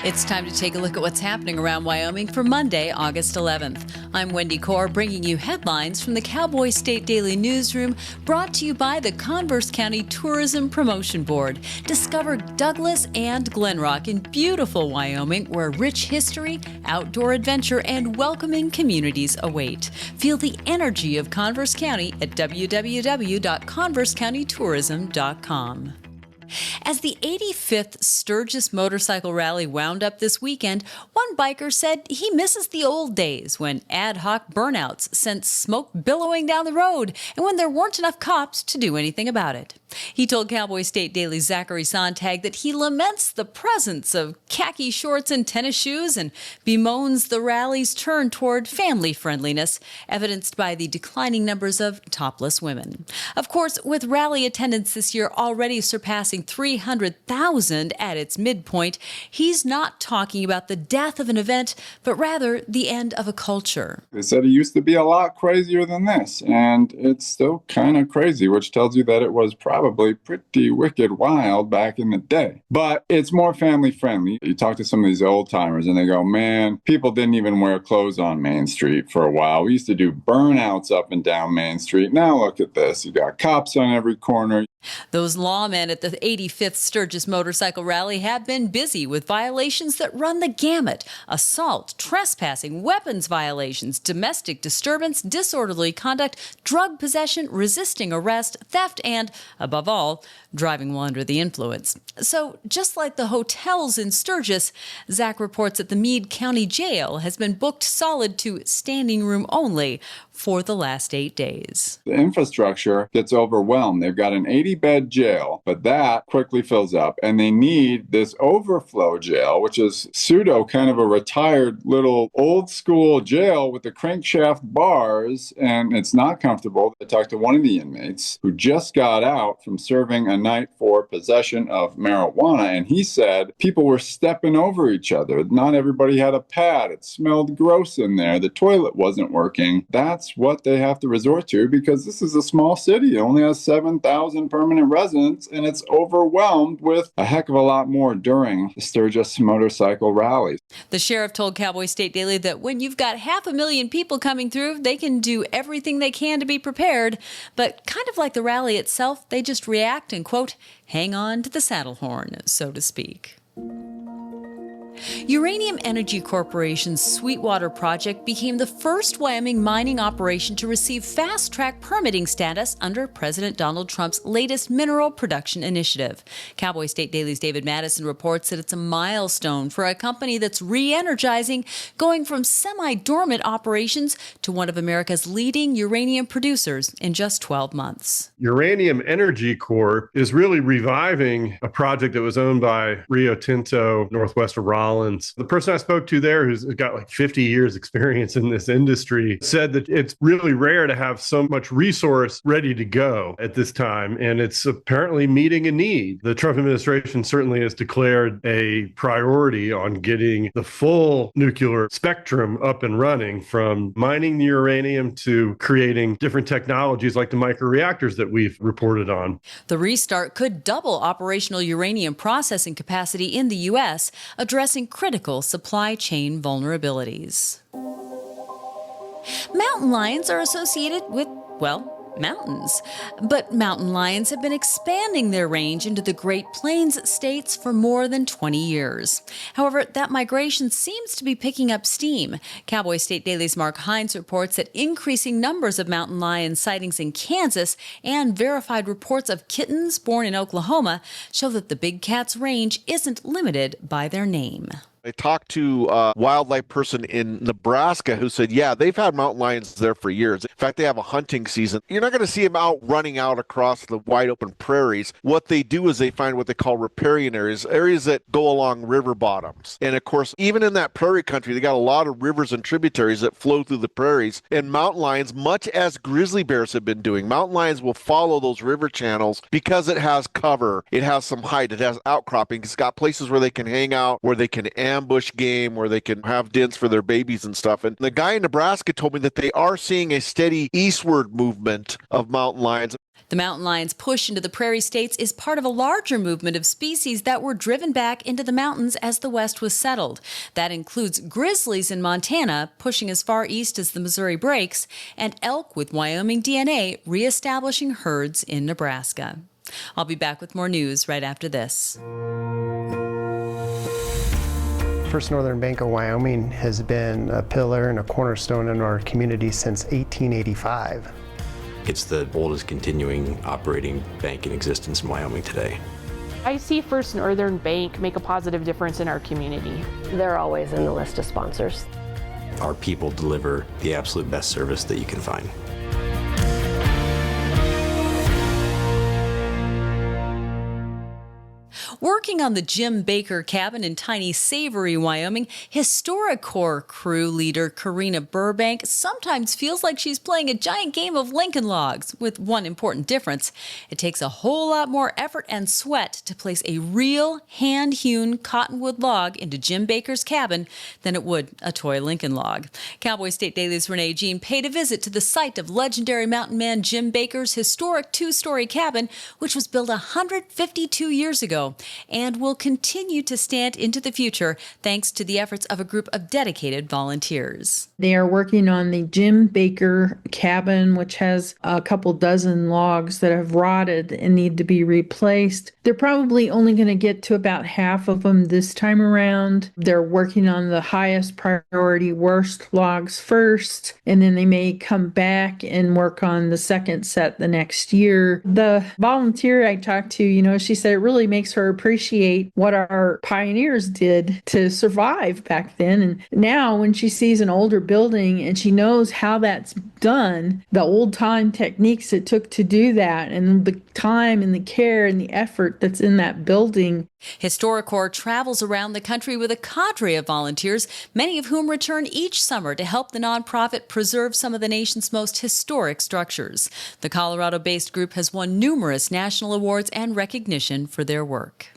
It's time to take a look at what's happening around Wyoming for Monday, August 11th. I'm Wendy Kaur, bringing you headlines from the Cowboy State Daily Newsroom, brought to you by the Converse County Tourism Promotion Board. Discover Douglas and Glenrock in beautiful Wyoming, where rich history, outdoor adventure, and welcoming communities await. Feel the energy of Converse County at www.conversecountytourism.com. As the 85th Sturgis Motorcycle Rally wound up this weekend, one biker said he misses the old days when ad hoc burnouts sent smoke billowing down the road and when there weren't enough cops to do anything about it. He told Cowboy State Daily's Zachary Sontag that he laments the presence of khaki shorts and tennis shoes and bemoans the rally's turn toward family friendliness, evidenced by the declining numbers of topless women. Of course, with rally attendance this year already surpassing 300,000 at its midpoint, he's not talking about the death of an event, but rather the end of a culture. They said it used to be a lot crazier than this, and it's still kind of crazy, which tells you that it was probably pretty wicked wild back in the day. But it's more family friendly. You talk to some of these old timers and they go, man, people didn't even wear clothes on Main Street for a while. We used to do burnouts up and down Main Street. Now look at this. You got cops on every corner. Those lawmen at the 85th Sturgis Motorcycle Rally have been busy with violations that run the gamut: assault, trespassing, weapons violations, domestic disturbance, disorderly conduct, drug possession, resisting arrest, theft, and, above all, driving while under the influence. So, just like the hotels in Sturgis, Zach reports that the Meade County Jail has been booked solid to standing room only for the last 8 days. The infrastructure gets overwhelmed. They've got an 80-bed jail, but that quickly fills up, and they need this overflow jail, which is pseudo kind of a retired little old school jail with the crankshaft bars, and it's not comfortable. I talked to one of the inmates who just got out from serving a night for possession of marijuana, and he said people were stepping over each other. Not everybody had a pad. It smelled gross in there. The toilet wasn't working. That's what they have to resort to because this is a small city. It only has 7,000 permanent residents, and it's overwhelmed with a heck of a lot more during the Sturgis motorcycle rallies. The sheriff told Cowboy State Daily that when you've got 500,000 people coming through, they can do everything they can to be prepared. But kind of like the rally itself, they just react and, quote, hang on to the saddle horn, so to speak. Uranium Energy Corporation's Sweetwater project became the first Wyoming mining operation to receive Fasttrack permitting status under President Donald Trump's latest mineral production initiative. Cowboy State Daily's David Madison reports that it's a milestone for a company that's re-energizing, going from semi-dormant operations to one of America's leading uranium producers in just 12 months. Uranium Energy Corp is really reviving a project that was owned by Rio Tinto, northwest of Raleigh. The person I spoke to there, who's got like 50 years experience in this industry, said that it's really rare to have so much resource ready to go at this time, and it's apparently meeting a need. The Trump administration certainly has declared a priority on getting the full nuclear spectrum up and running, from mining the uranium to creating different technologies like the microreactors that we've reported on. The restart could double operational uranium processing capacity in the U.S., addressing critical supply chain vulnerabilities. Mountain lions are associated with, well, mountains. But mountain lions have been expanding their range into the Great Plains states for more than 20 years. However, that migration seems to be picking up steam. Cowboy State Daily's Mark Hines reports that increasing numbers of mountain lion sightings in Kansas and verified reports of kittens born in Oklahoma show that the big cat's range isn't limited by their name. I talked to a wildlife person in Nebraska who said, yeah, they've had mountain lions there for years. In fact, they have a hunting season. You're not going to see them out running out across the wide open prairies. What they do is they find what they call riparian areas, areas that go along river bottoms. And of course, even in that prairie country, they got a lot of rivers and tributaries that flow through the prairies. And mountain lions, much as grizzly bears have been doing, mountain lions will follow those river channels because it has cover, it has some height, it has outcropping. It's got places where they can hang out, where they can ambush game, where they can have dens for their babies and stuff. And the guy in Nebraska told me that they are seeing a steady eastward movement of mountain lions. The mountain lion's push into the prairie states is part of a larger movement of species that were driven back into the mountains as the West was settled. That includes grizzlies in Montana pushing as far east as the Missouri Breaks, and elk with Wyoming DNA reestablishing herds in Nebraska. I'll be back with more news right after this. First Northern Bank of Wyoming has been a pillar and a cornerstone in our community since 1885. It's the oldest continuing operating bank in existence in Wyoming today. I see First Northern Bank make a positive difference in our community. They're always in the list of sponsors. Our people deliver the absolute best service that you can find. Working on the Jim Baker cabin in tiny Savory, Wyoming, HistoriCorps crew leader Karina Burbank sometimes feels like she's playing a giant game of Lincoln Logs, with one important difference. It takes a whole lot more effort and sweat to place a real hand-hewn cottonwood log into Jim Baker's cabin than it would a toy Lincoln log. Cowboy State Daily's Renee Jean paid a visit to the site of legendary mountain man Jim Baker's historic two-story cabin, which was built 152 years ago and will continue to stand into the future thanks to the efforts of a group of dedicated volunteers. They are working on the Jim Baker cabin, which has a couple dozen logs that have rotted and need to be replaced. They're probably only going to get to about half of them this time around. They're working on the highest priority, worst logs first, and then they may come back and work on the second set the next year. The volunteer I talked to, she said it really makes her appreciate what our pioneers did to survive back then. And now when she sees an older building and she knows how that's done, the old time techniques it took to do that, and the time and the care and the effort that's in that building. HistoriCorps travels around the country with a cadre of volunteers, many of whom return each summer to help the nonprofit preserve some of the nation's most historic structures. The Colorado-based group has won numerous national awards and recognition for their work.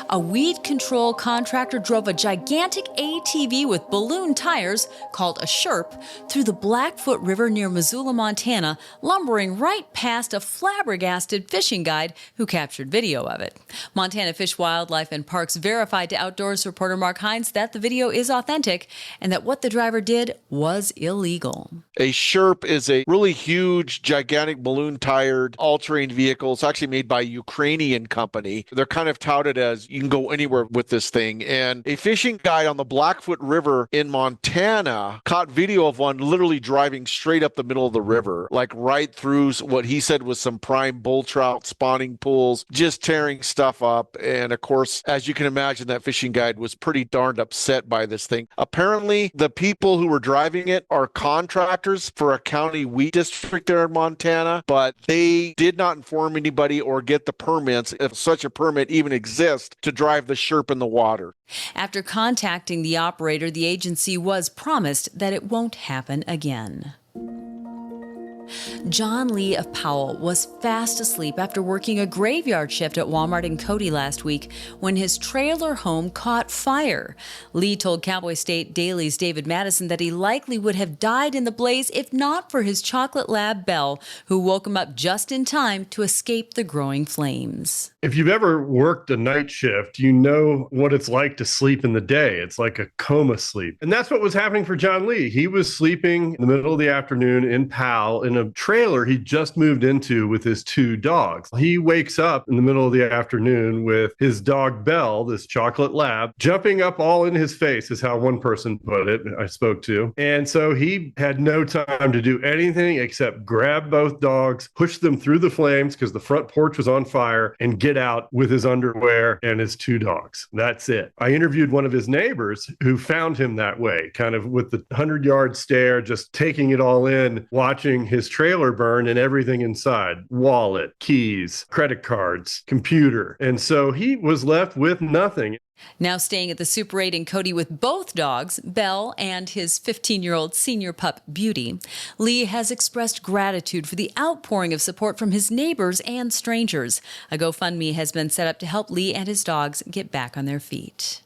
A weed control contractor drove a gigantic ATV with balloon tires, called a Sherp, through the Blackfoot River near Missoula, Montana, lumbering right past a flabbergasted fishing guide who captured video of it. Montana Fish, Wildlife and Parks verified to Outdoors reporter Mark Hines that the video is authentic and that what the driver did was illegal. A Sherp is a really huge, gigantic balloon-tired all-terrain vehicle. It's actually made by a Ukrainian company. They're kind of touted as you can go anywhere with this thing. And a fishing guide on the Blackfoot River in Montana caught video of one literally driving straight up the middle of the river, like right through what he said was some prime bull trout spawning pools, just tearing stuff up. And of course, as you can imagine, that fishing guide was pretty darned upset by this thing. Apparently, the people who were driving it are contractors for a county wheat district there in Montana, but they did not inform anybody or get the permits, if such a permit even exists, to drive the Sherp in the water. After contacting the operator, the agency was promised that it won't happen again. John Lee of Powell was fast asleep after working a graveyard shift at Walmart in Cody last week when his trailer home caught fire. Lee told Cowboy State Daily's David Madison that he likely would have died in the blaze if not for his chocolate lab Belle, who woke him up just in time to escape the growing flames. If you've ever worked a night shift, you know what it's like to sleep in the day. It's like a coma sleep. And that's what was happening for John Lee. He was sleeping in the middle of the afternoon in Powell in a trailer he just moved into with his two dogs. He wakes up in the middle of the afternoon with his dog Belle, this chocolate lab, jumping up all in his face, is how one person put it I spoke to. And so he had no time to do anything except grab both dogs, push them through the flames because the front porch was on fire, and get out with his underwear and his two dogs. That's it. I interviewed one of his neighbors who found him that way, kind of with the 100-yard stare, just taking it all in, watching his trailer burn and everything inside, wallet, keys, credit cards, computer. And so he was left with nothing. Now staying at the Super 8 in Cody with both dogs, Belle and his 15-year-old senior pup, Beauty, Lee has expressed gratitude for the outpouring of support from his neighbors and strangers. A GoFundMe has been set up to help Lee and his dogs get back on their feet.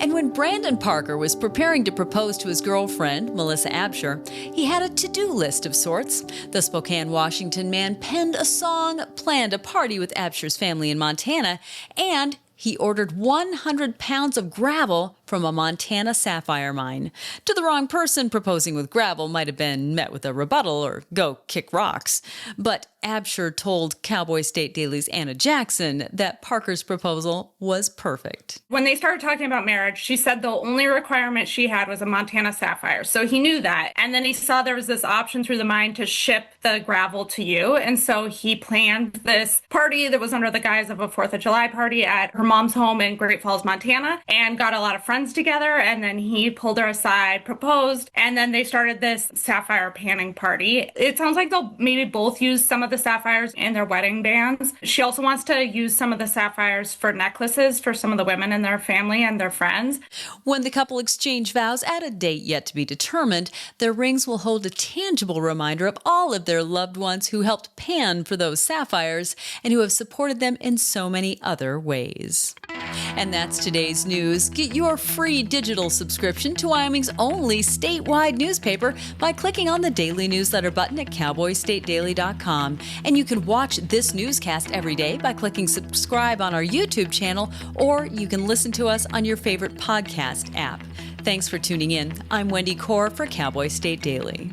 And when Brandon Parker was preparing to propose to his girlfriend, Melissa Absher, he had a to-do list of sorts. The Spokane, Washington man penned a song, planned a party with Absher's family in Montana, and he ordered 100 pounds of gravel from a Montana sapphire mine. To the wrong person, proposing with gravel might have been met with a rebuttal or go kick rocks. But Absher told Cowboy State Daily's Anna Jackson that Parker's proposal was perfect. When they started talking about marriage, she said the only requirement she had was a Montana sapphire. So he knew that. And then he saw there was this option through the mine to ship the gravel to you. And so he planned this party that was under the guise of a 4th of July party at her mom's home in Great Falls, Montana, and got a lot of friends together. And then he pulled her aside, proposed, and then they started this sapphire panning party. It sounds like they'll maybe both use some of the sapphires in their wedding bands. She also wants to use some of the sapphires for necklaces for some of the women in their family and their friends. When the couple exchange vows at a date yet to be determined, their rings will hold a tangible reminder of all of their loved ones who helped pan for those sapphires and who have supported them in so many other ways. And that's today's news. Get your free digital subscription to Wyoming's only statewide newspaper by clicking on the daily newsletter button at cowboystatedaily.com. And you can watch this newscast every day by clicking subscribe on our YouTube channel, or you can listen to us on your favorite podcast app. Thanks for tuning in. I'm Wendy Corr for Cowboy State Daily.